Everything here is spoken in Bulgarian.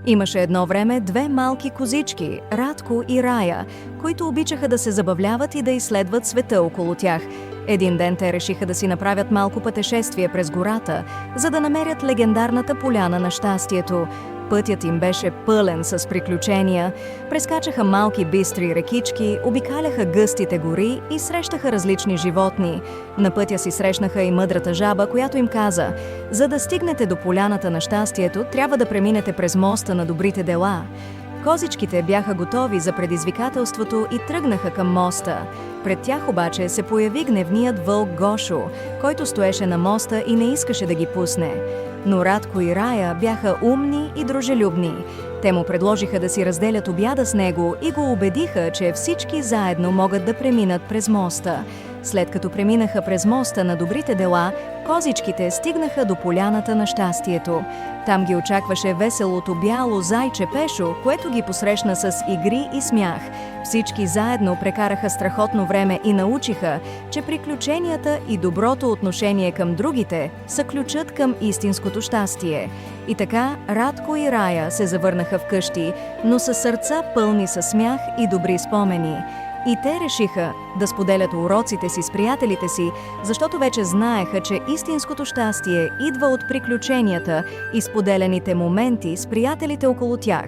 Имаше едно време две малки козички, Радко и Рая, които обичаха да се забавляват и да изследват света около тях. Един ден те решиха да си направят малко пътешествие през гората, за да намерят легендарната поляна на щастието. Пътят им беше пълен с приключения. Прескачаха малки бистри рекички, обикаляха гъстите гори и срещаха различни животни. На пътя си срещнаха и мъдрата жаба, която им каза: „За да стигнете до поляната на щастието, трябва да преминете през моста на добрите дела“. Козичките бяха готови за предизвикателството и тръгнаха към моста. Пред тях обаче се появи гневният вълк Гошо, който стоеше на моста и не искаше да ги пусне. Но Радко и Рая бяха умни и дружелюбни. Те му предложиха да си разделят обяда с него и го убедиха, че всички заедно могат да преминат през моста. След като преминаха през моста на добрите дела, козичките стигнаха до поляната на щастието. Там ги очакваше веселото бяло зайче Пешо, което ги посрещна с игри и смях. Всички заедно прекараха страхотно време и научиха, че приключенията и доброто отношение към другите са ключът към истинското щастие. И така Радко и Рая се завърнаха вкъщи, но със сърца пълни със смях и добри спомени. И те решиха да споделят уроците си с приятелите си, защото вече знаеха, че истинското щастие идва от приключенията и споделените моменти с приятелите около тях.